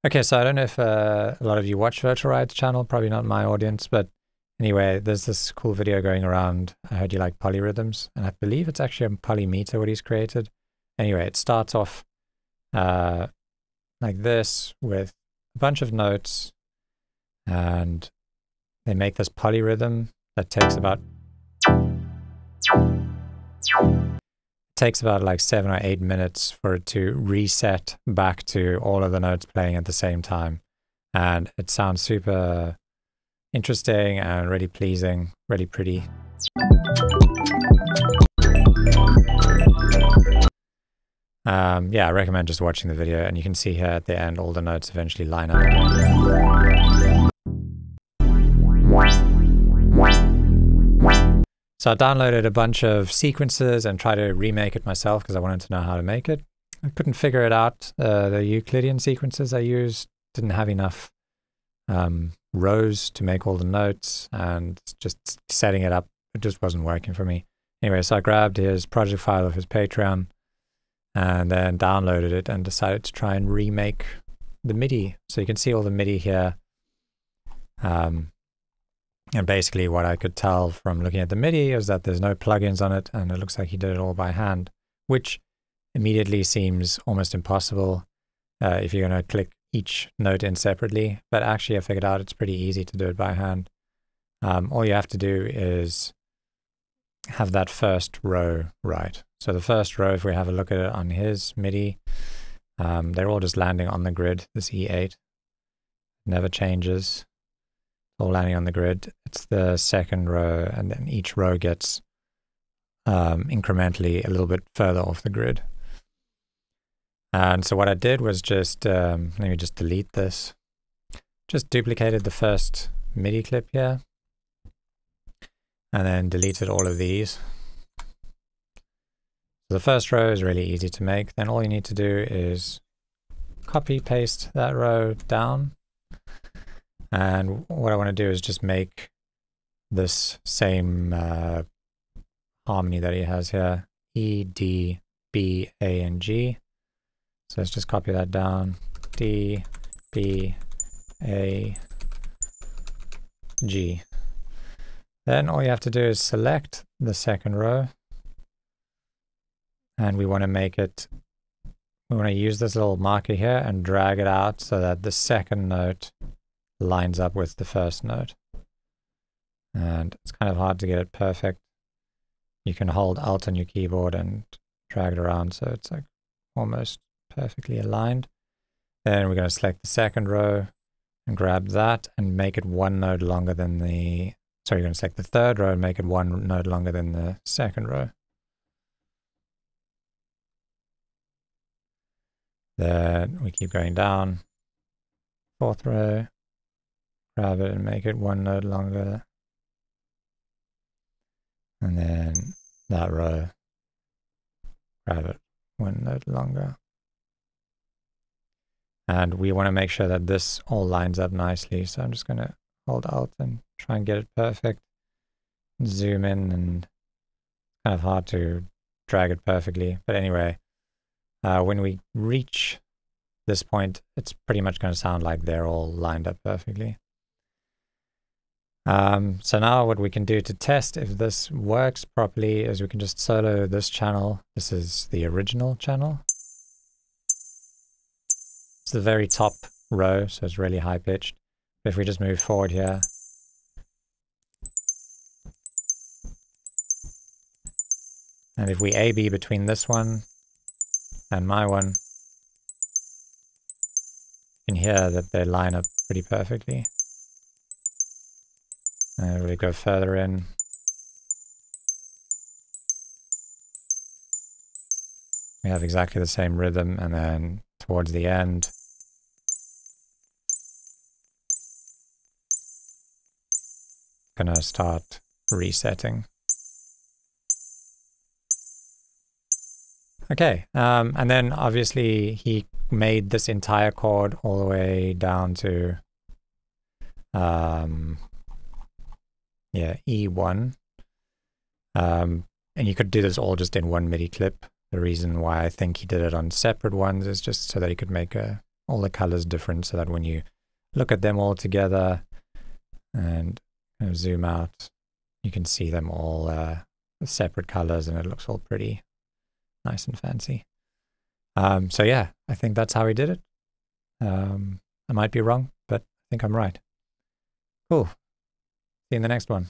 Okay, so I don't know if a lot of you watch Virtual Riot's channel, probably not my audience, but anyway, there's this cool video going around. I heard you like polyrhythms, and I believe it's actually a polymeter what he's created. Anyway, it starts off like this with a bunch of notes, and they make this polyrhythm that takes about like 7 or 8 minutes for it to reset back to all of the notes playing at the same time. And it sounds super interesting and really pleasing, really pretty. Yeah, I recommend just watching the video, and you can see here at the end all the notes eventually line up again. So I downloaded a bunch of sequences and tried to remake it myself because I wanted to know how to make it. I couldn't figure it out. The Euclidean sequences I used didn't have enough rows to make all the notes, and just setting it up, it just wasn't working for me. Anyway, so I grabbed his project file of his Patreon and then downloaded it and decided to try and remake the MIDI. So you can see all the MIDI here. And basically what I could tell from looking at the MIDI is that there's no plugins on it, and it looks like he did it all by hand, which immediately seems almost impossible if you're going to click each note in separately. But actually I figured out it's pretty easy to do it by hand. All you have to do is have that first row right. So the first row, if we have a look at it on his MIDI, they're all just landing on the grid, this E8. Never changes. All landing on the grid. It's the second row, and then each row gets incrementally a little bit further off the grid. And so what I did was just, let me just delete this. Just duplicated the first MIDI clip here, and then deleted all of these. So the first row is really easy to make. Then all you need to do is copy paste that row down. And what I want to do is just make this same harmony that he has here, E, D, B, A, and G. So let's just copy that down, D, B, A, G. Then all you have to do is select the second row, and we want to make it, we want to use this little marker here and drag it out so that the second note lines up with the first note. And it's kind of hard to get it perfect. You can hold Alt on your keyboard and drag it around so it's like almost perfectly aligned. Then we're going to select the second row and grab that and make it one note longer than the, sorry, you're going to select the third row and make it one note longer than the second row. Then we keep going down. Fourth row. Grab it and make it one note longer. And then that row, grab it one note longer. And we want to make sure that this all lines up nicely. So I'm just going to hold Alt and try and get it perfect. Zoom in, and it's kind of hard to drag it perfectly. But anyway, when we reach this point, it's pretty much going to sound like they're all lined up perfectly. So now what we can do to test if this works properly is we can just solo this channel. This is the original channel. It's the very top row, so it's really high pitched. But if we just move forward here, and if we A-B between this one and my one, you can hear that they line up pretty perfectly. And we go further in. We have exactly the same rhythm, and then towards the end, gonna start resetting. Okay, and then obviously he made this entire chord all the way down to E1. And you could do this all just in one MIDI clip. The reason why I think he did it on separate ones is just so that he could make a all the colors different so that when you look at them all together and kind of zoom out, you can see them all with separate colors, and it looks all pretty nice and fancy. So yeah, I think that's how he did it. I might be wrong, but I think I'm right. Cool. See you in the next one.